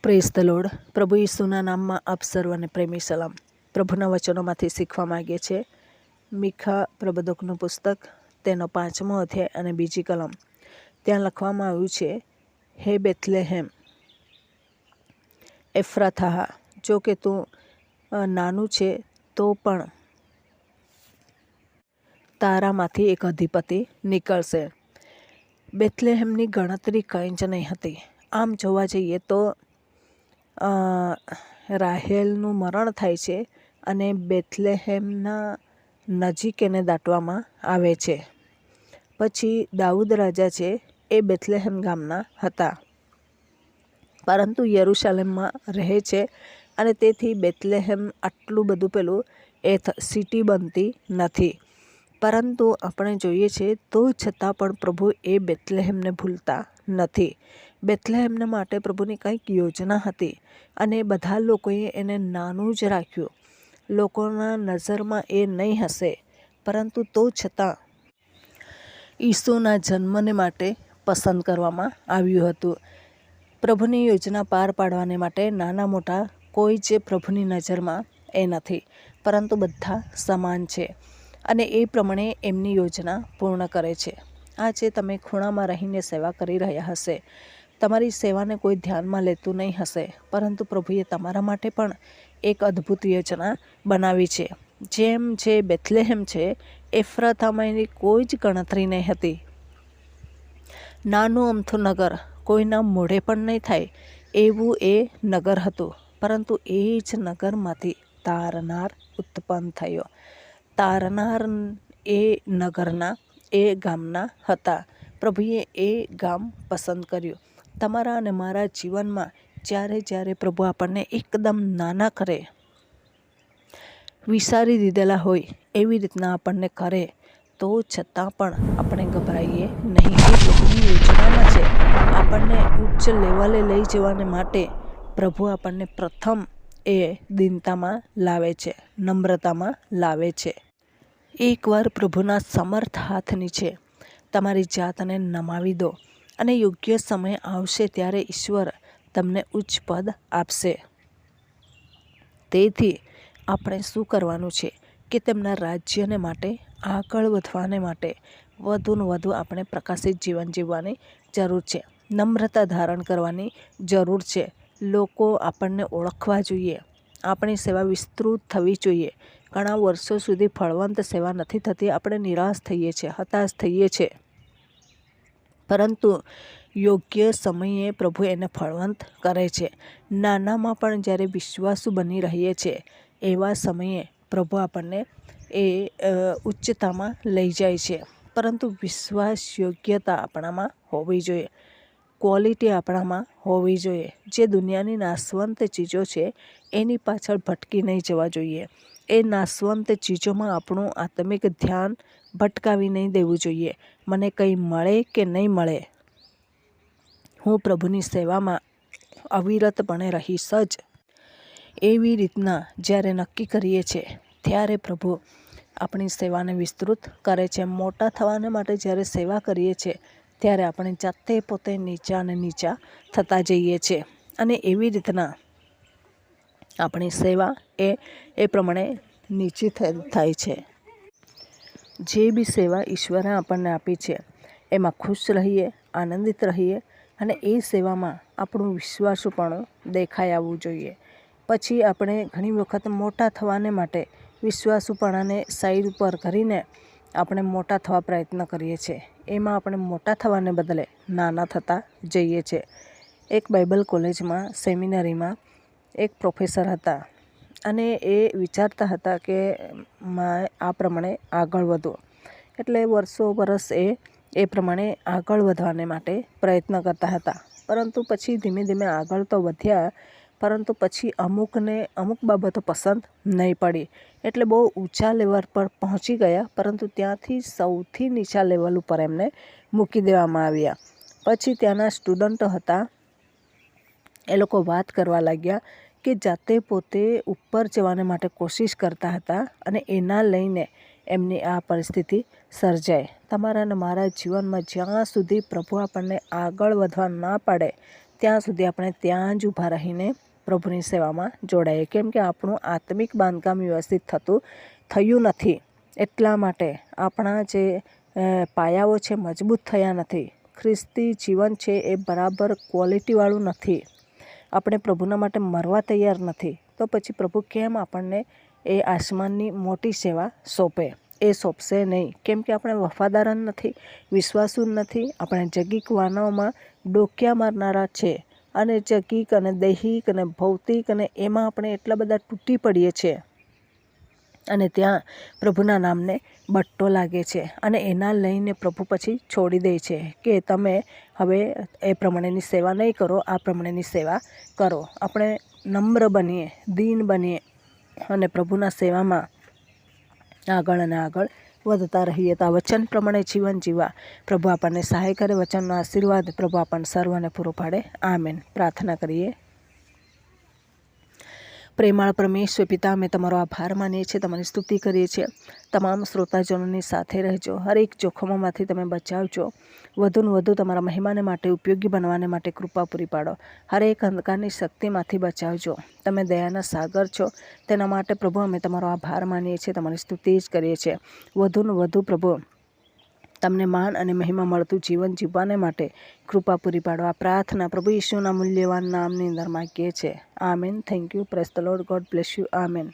Praise the lord. પ્રભુ ઈસુના નામમાં આપ સર્વને પ્રેમી સલામ. પ્રભુના વચનોમાંથી શીખવા માગીએ છીએ. મીખા પ્રબોધકનું પુસ્તક, તેનો 5મો અધ્યાય અને 2જી કલમ. ત્યાં લખવામાં આવ્યું છે, હે બેથલેહેમ એફ્રાથા, જો કે તું નાનું છે તો પણ તારામાંથી એક અધિપતિ નીકળશે. બેથલેહેમની ગણતરી કંઈ જ નહીં હતી. આમ જોવા જઈએ તો રાહેલનું મરણ થાય છે અને બેથલેહેમના નજીક એને દાટવામાં આવે છે. પછી દાઉદ રાજા છે, એ બેથલેહેમ ગામના હતા, પરંતુ યરૂશાલેમમાં રહે છે અને તેથી બેથલેહેમ આટલું બધું સિટી બનતી નથી. પરંતુ આપણે જોઈએ છે તો છતાં પણ પ્રભુ એ બેથલેહેમને ભૂલતા નથી. બેથલેહેમને માટે પ્રભુની કંઈક યોજના હતી અને બધા લોકોએ એને નાનું જ રાખ્યું. લોકોના નજરમાં એ નહીં હશે, પરંતુ તો છતાં ઈસુના જન્મને માટે પસંદ કરવામાં આવ્યું હતું. પ્રભુની યોજના પાર પાડવાને માટે નાના મોટા કોઈ જ પ્રભુની નજરમાં એ નથી, પરંતુ બધા સમાન છે અને એ પ્રમાણે એમની યોજના પૂર્ણ કરે છે. આજે તમે ખૂણામાં રહીને સેવા કરી રહ્યા હશે. તમારી સેવાને કોઈ ધ્યાનમાં લેતું નહીં હશે, પરંતુ પ્રભુએ તમારા માટે પણ એક અદ્ભુત યોજના બનાવી છે. જેમ જે બેથલેહેમ છે, એફ્રાથામાં એની કોઈ જ ગણતરી નહીં હતી. નાનું અમથું નગર, કોઈના મોઢે પણ નહીં થાય એવું એ નગર હતું, પરંતુ એ જ નગરમાંથી તારનાર ઉત્પન્ન થયો. તારનાર એ નગરના, એ ગામના હતા. પ્રભુએ એ ગામ પસંદ કર્યું. તમારા અને મારા જીવનમાં જ્યારે પ્રભુ આપણને એકદમ નાના કરે, વિસારી દીધેલા હોય એવી રીતના આપણને કરે, તો છતાં પણ આપણે ગભરાઈએ નહીં. એ પ્રભુની યોજનામાં છે. આપણને ઉચ્ચ લેવલે લઈ જવાને માટે પ્રભુ આપણને પ્રથમ એ દીનતામાં લાવે છે, નમ્રતામાં લાવે છે. એકવાર પ્રભુના સમર્થ હાથ નીચે તમારી જાતને નમાવી દો અને યોગ્ય સમય આવશે ત્યારે ઈશ્વર તમને ઉચ્ચ પદ આપશે. તેથી આપણે શું કરવાનું છે કે તેમના રાજ્યને માટે, આગળ વધવાને માટે વધુને વધુ આપણે પ્રકાશિત જીવન જીવવાની જરૂર છે. નમ્રતા ધારણ કરવાની જરૂર છે. લોકો આપણને ઓળખવા જોઈએ. આપણી સેવા વિસ્તૃત થવી જોઈએ. ઘણા વર્ષો સુધી ફળવંત સેવા નથી થતી. આપણે નિરાશ થઈએ છીએ, હતાશ થઈએ છીએ, પરંતુ યોગ્ય સમયે પ્રભુ એને ફળવંત કરે છે. નાનામાં પણ જ્યારે વિશ્વાસુ બની રહીએ છીએ, એવા સમયે પ્રભુ આપણને એ ઉચ્ચતામાં લઈ જાય છે. પરંતુ વિશ્વાસ, યોગ્યતા આપણામાં હોવી જોઈએ, ક્વોલિટી આપણામાં હોવી જોઈએ. જે દુનિયાની નાશવંત ચીજો છે એની પાછળ ભટકી નહીં જવા જોઈએ. એ નાશવંત ચીજોમાં આપણું આત્મિક ધ્યાન ભટકાવી નહીં દેવું જોઈએ. મને કંઈ મળે કે નહીં મળે, હું પ્રભુની સેવામાં અવિરતપણે રહીશ જ. એવી રીતના જ્યારે નક્કી કરીએ છીએ ત્યારે પ્રભુ આપણી સેવાને વિસ્તૃત કરે છે. મોટા થવાને માટે જ્યારે સેવા કરીએ છીએ ત્યારે આપણે જાતે પોતે નીચા અને નીચા થતા જઈએ છીએ અને એવી રીતના આપણી સેવા એ પ્રમાણે નીચી થાય છે. જે બી સેવા ઈશ્વરે આપણને આપી છે એમાં ખુશ રહીએ, આનંદિત રહીએ અને એ સેવામાં આપણું વિશ્વાસુપણું દેખાઈ આવવું જોઈએ. પછી આપણે ઘણી વખત મોટા થવાને માટે વિશ્વાસુપણાને સાઈડ ઉપર કરીને આપણે મોટા થવા પ્રયત્ન કરીએ છીએ. એમાં આપણે મોટા થવાને બદલે નાના થતા જઈએ છીએ. એક બાઇબલ કોલેજમાં, સેમિનરીમાં એક પ્રોફેસર હતા અને એ વિચારતા હતા કે આ પ્રમાણે આગળ વધો. એટલે વર્ષ એ પ્રમાણે આગળ વધવાને માટે પ્રયત્ન કરતા હતા. પરંતુ પછી ધીમે ધીમે આગળ તો વધ્યા, પરંતુ પછી અમુક બાબતો પસંદ નહીં પડી. એટલે બહુ ઊંચા લેવલ પર પહોંચી ગયા, પરંતુ ત્યાંથી સૌથી નીચા લેવલ ઉપર એમને મૂકી દેવામાં આવ્યા. પછી ત્યાંના સ્ટુડન્ટો હતા, એ લોકો વાત કરવા લાગ્યા કે જાતે પોતે ઉપર જવાને માટે કોશિશ કરતા હતા અને એના લઈને એમની આ પરિસ્થિતિ સર્જાય. તમારા અને મારા જીવનમાં જ્યાં સુધી પ્રભુ આપણને આગળ વધવા ના પાડે ત્યાં સુધી આપણે ત્યાં જ ઊભા રહીને પ્રભુની સેવામાં જોડાઈએ, કેમ કે આપણું આત્મિક બાંધકામ વ્યવસ્થિત થયું નથી. એટલા માટે આપણા જે પાયાઓ છે મજબૂત થયા નથી. ખ્રિસ્તી જીવન છે એ બરાબર ક્વોલિટીવાળું નથી. આપણે પ્રભુના માટે મરવા તૈયાર નથી, તો પછી પ્રભુ કેમ આપણને એ આસમાનની મોટી સેવા સોંપે? એ સોંપશે નહીં, કેમ કે આપણે વફાદાર નથી, વિશ્વાસુ નથી. આપણે જગીક વાનાઓમાં ડોક્યા મારનારા છે, અને જગીક અને દૈહિક અને ભૌતિક અને એમાં આપણે એટલા બધા તૂટી પડીએ છીએ, અને ત્યાં પ્રભુના નામને બટ્ટો લાગે છે, અને એના લઈને પ્રભુ પછી છોડી દે છે કે તમે હવે એ પ્રમાણેની સેવા નહીં કરો, આ પ્રમાણેની સેવા કરો. આપણે નમ્ર બનીએ, દીન બનીએ અને પ્રભુના સેવામાં આગળ અને આગળ વધતા રહીએ. તો આ વચન પ્રમાણે જીવન જીવવા પ્રભુ આપણને સહાય કરે. વચનનો આશીર્વાદ પ્રભુ આપણને સર્વને પૂરો પાડે. આમેન. પ્રાર્થના કરીએ. પ્રેમાળ પરમેશ્વર પિતા, અમે તમારો આભાર માનીએ છીએ, તમારી સ્તુતિ કરીએ છીએ. તમામ શ્રોતાજનોની સાથે રહેજો, હરેક જોખમોમાંથી તમે બચાવજો. વધુને વધુ તમારા મહિમાને માટે ઉપયોગી બનવાને માટે કૃપા પૂરી પાડો. હરેક અંધકારની શક્તિમાંથી બચાવજો. તમે દયાના સાગર છો, તેના માટે પ્રભુ અમે તમારો આભાર માનીએ છીએ, તમારી સ્તુતિ જ કરીએ છીએ. વધુને વધુ પ્રભુ તમને માન અને મહિમા મળતું જીવન જીવવાને માટે કૃપા પૂરી પાડો. આ પ્રાર્થના પ્રભુ ઈસુના મૂલ્યવાન નામની અંદર માગીએ છે. Amen. Thank you. Praise the lord. God bless you. Amen.